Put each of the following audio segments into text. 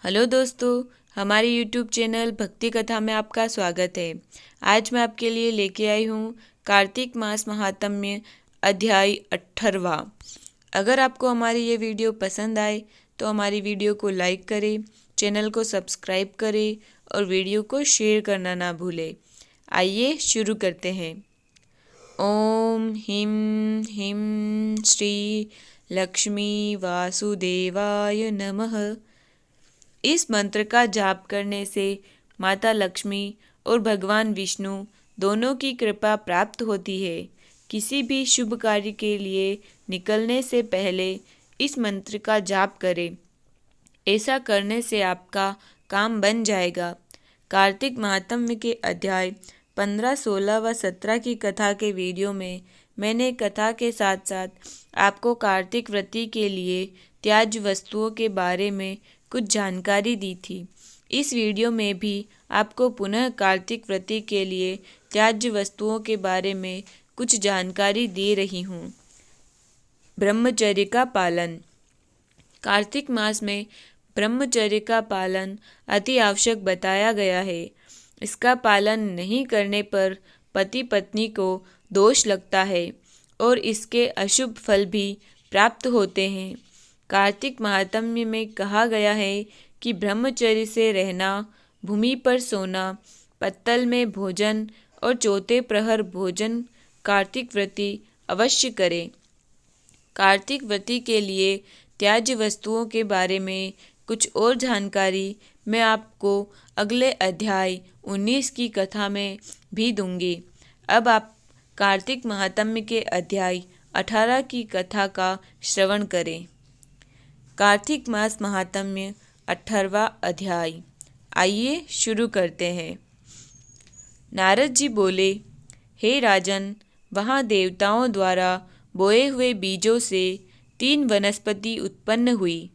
Hello दोस्तों, हमारे YouTube channel भक्ति कथा में आपका स्वागत है। आज मैं आपके लिए लेके आई हूँ कार्तिक मास महात्म्य अध्याय 18वां। अगर आपको हमारी ये वीडियो पसंद आए तो हमारी वीडियो को लाइक करें, चैनल को सब्सक्राइब करें और वीडियो को शेयर करना ना भूलें। आइए शुरू करते हैं। ओम ह्रीं ह्रीं श्री लक्ष्मी वासुदेवाय नमः। इस मंत्र का जाप करने से माता लक्ष्मी और भगवान विष्णु दोनों की कृपा प्राप्त होती है। किसी भी शुभ कार्य के लिए निकलने से पहले इस मंत्र का जाप करें। ऐसा करने से आपका काम बन जाएगा। कार्तिक महात्म्य के अध्याय 15, 16 व 17 की कथा के वीडियो में मैंने कथा के साथ साथ आपको कार्तिक व्रती के लिए त्याज्य वस्तुओं के बारे में कुछ जानकारी दी थी। इस वीडियो में भी आपको पुनः कार्तिक व्रती के लिए त्याज्य वस्तुओं के बारे में कुछ जानकारी दे रही हूँ। ब्रह्मचर्य का पालन। कार्तिक मास में ब्रह्मचर्य का पालन अति आवश्यक बताया गया है। इसका पालन नहीं करने पर पति पत्नी को दोष लगता है और इसके अशुभ फल भी प्राप्त होते हैं। कार्तिक महात्म्य में कहा गया है कि ब्रह्मचर्य से रहना, भूमि पर सोना, पत्तल में भोजन और चौथे प्रहर भोजन कार्तिक व्रती अवश्य करें। कार्तिक व्रती के लिए त्याज्य वस्तुओं के बारे में कुछ और जानकारी मैं आपको अगले अध्याय 19 की कथा में भी दूंगी। अब आप कार्तिक महात्म्य के अध्याय 18 की कथा का श्रवण करें। कार्तिक मास महात्म्य 18वां अध्याय। आइए शुरू करते हैं। नारद जी बोले, हे राजन, वहाँ देवताओं द्वारा बोए हुए बीजों से 3 वनस्पति उत्पन्न हुई।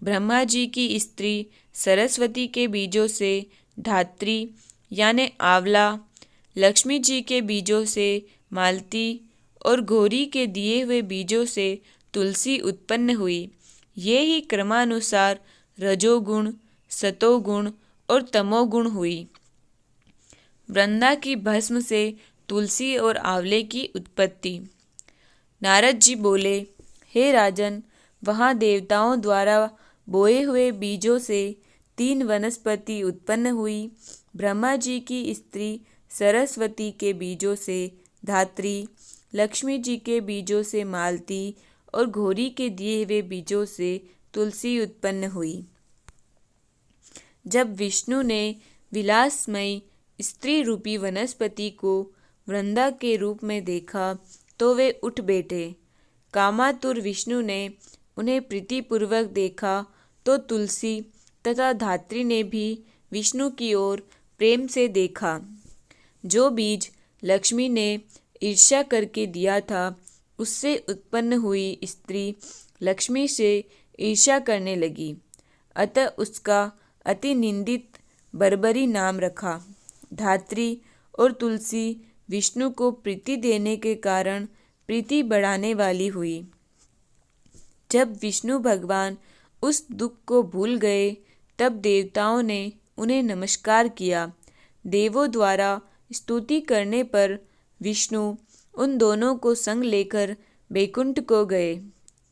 ब्रह्मा जी की स्त्री सरस्वती के बीजों से धात्री यानी आंवला, लक्ष्मी जी के बीजों से मालती और गौरी के दिए हुए बीजों से तुलसी उत्पन्न हुई। ये ही क्रमानुसार रजोगुण, सतोगुण और तमोगुण हुई। वृंदा की भस्म से तुलसी और आंवले की उत्पत्ति। नारद जी बोले, हे राजन, वहाँ देवताओं द्वारा बोए हुए बीजों से 3 वनस्पति उत्पन्न हुई। ब्रह्मा जी की स्त्री सरस्वती के बीजों से धात्री, लक्ष्मी जी के बीजों से मालती और घोरी के दिए हुए बीजों से तुलसी उत्पन्न हुई। जब विष्णु ने विलासमयी स्त्री रूपी वनस्पति को वृंदा के रूप में देखा तो वे उठ बैठे। कामातुर विष्णु ने उन्हें प्रीतिपूर्वक देखा तो तुलसी तथा धात्री ने भी विष्णु की ओर प्रेम से देखा। जो बीज लक्ष्मी ने ईर्ष्या करके दिया था, उससे उत्पन्न हुई स्त्री लक्ष्मी से ईर्ष्या करने लगी। अतः उसका अति निंदित बर्बरी नाम रखा। धात्री और तुलसी विष्णु को प्रीति देने के कारण प्रीति बढ़ाने वाली हुई। जब विष्णु भगवान उस दुख को भूल गए तब देवताओं ने उन्हें नमस्कार किया। देवों द्वारा स्तुति करने पर विष्णु उन दोनों को संग लेकर बैकुंठ को गए।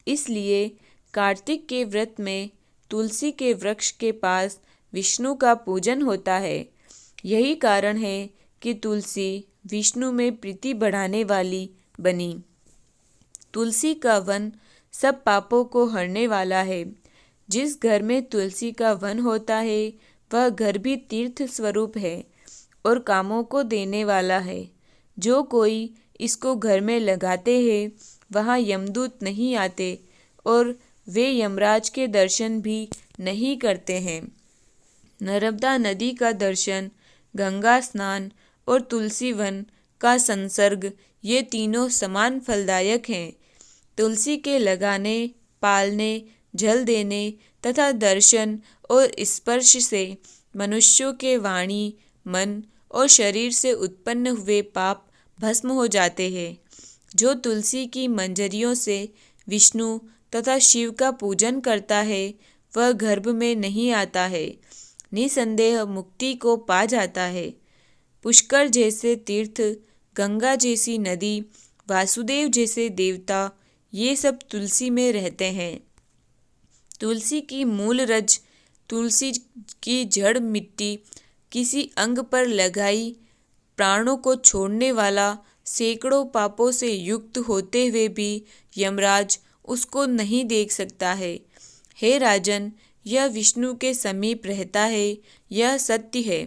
इसलिए कार्तिक के व्रत में तुलसी के वृक्ष के पास विष्णु का पूजन होता है। यही कारण है कि तुलसी विष्णु में प्रीति बढ़ाने वाली बनी। तुलसी का वन सब पापों को हरने वाला है। जिस घर में तुलसी का वन होता है वह घर भी तीर्थ स्वरूप है और कामों को देने वाला है। जो कोई इसको घर में लगाते हैं वहाँ यमदूत नहीं आते और वे यमराज के दर्शन भी नहीं करते हैं। नर्मदा नदी का दर्शन, गंगा स्नान और तुलसी वन का संसर्ग, ये तीनों समान फलदायक हैं। तुलसी के लगाने, पालने, जल देने तथा दर्शन और स्पर्श से मनुष्यों के वाणी, मन और शरीर से उत्पन्न हुए पाप भस्म हो जाते हैं। जो तुलसी की मंजरियों से विष्णु तथा शिव का पूजन करता है वह गर्भ में नहीं आता है, निसंदेह मुक्ति को पा जाता है। पुष्कर जैसे तीर्थ, गंगा जैसी नदी, वासुदेव जैसे देवता, ये सब तुलसी में रहते हैं। तुलसी की मूल रज, तुलसी की जड़ मिट्टी, किसी अंग पर लगाई प्राणों को छोड़ने वाला, सैकड़ों पापों से युक्त होते हुए भी यमराज उसको नहीं देख सकता है। हे राजन, यह विष्णु के समीप रहता है, यह सत्य है।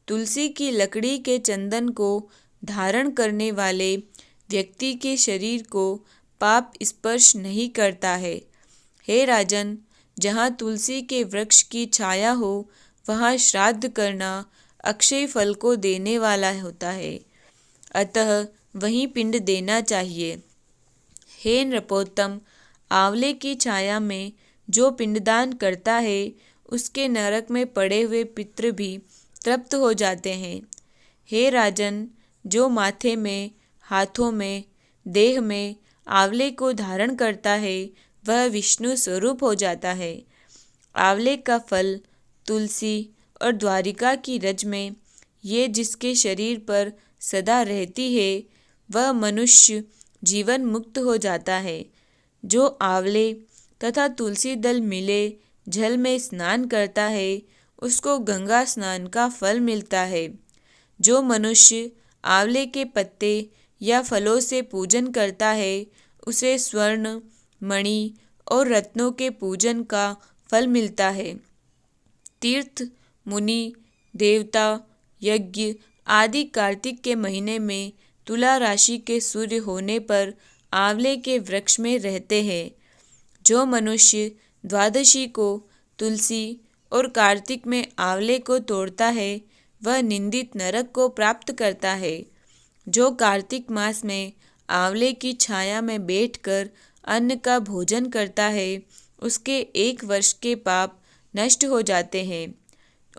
तुलसी की लकड़ी के चंदन को धारण करने वाले व्यक्ति के शरीर को पाप स्पर्श नहीं करता है। हे राजन, जहाँ तुलसी के वृक्ष की छाया हो, वहाँ श्राद्ध करना अक्षय फल को देने वाला होता है, अतः वहीं पिंड देना चाहिए। हे नृपोत्तम, आंवले की छाया में जो पिंडदान करता है, उसके नरक में पड़े हुए पितृ भी तृप्त हो जाते हैं। हे राजन, जो माथे में, हाथों में, देह में आंवले को धारण करता है, वह विष्णु स्वरूप हो जाता है। आंवले का फल तुलसी और द्वारिका की रज में ये जिसके शरीर पर सदा रहती है, वह मनुष्य जीवन मुक्त हो जाता है। जो आंवले तथा तुलसी दल मिले जल में स्नान करता है, उसको गंगा स्नान का फल मिलता है। जो मनुष्य आंवले के पत्ते या फलों से पूजन करता है, उसे स्वर्ण, मणि और रत्नों के पूजन का फल मिलता है। तीर्थ, मुनि, देवता, यज्ञ आदि कार्तिक के महीने में तुला राशि के सूर्य होने पर आंवले के वृक्ष में रहते हैं। जो मनुष्य द्वादशी को तुलसी और कार्तिक में आंवले को तोड़ता है, वह निंदित नरक को प्राप्त करता है। जो कार्तिक मास में आंवले की छाया में बैठकर अन्न का भोजन करता है, उसके 1 वर्ष के पाप नष्ट हो जाते हैं।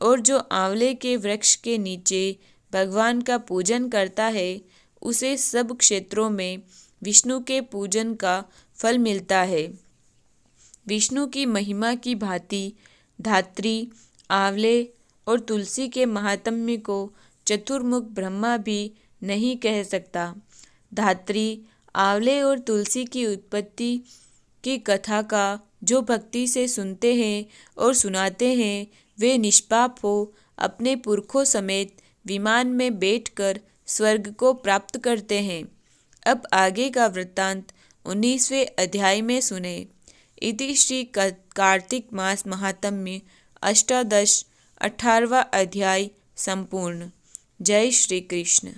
और जो आंवले के वृक्ष के नीचे भगवान का पूजन करता है, उसे सब क्षेत्रों में विष्णु के पूजन का फल मिलता है। विष्णु की महिमा की भांति धात्री, आंवले और तुलसी के महात्म्य को चतुर्मुख ब्रह्मा भी नहीं कह सकता। धात्री, आंवले और तुलसी की उत्पत्ति की कथा का जो भक्ति से सुनते हैं और सुनाते हैं, वे निष्पाप हो अपने पुरखों समेत विमान में बैठकर स्वर्ग को प्राप्त करते हैं। अब आगे का वृत्तांत 19वें अध्याय में सुने। इति श्री कार्तिक मास महात्म्य अष्टादश 18वां अध्याय संपूर्ण। जय श्री कृष्ण।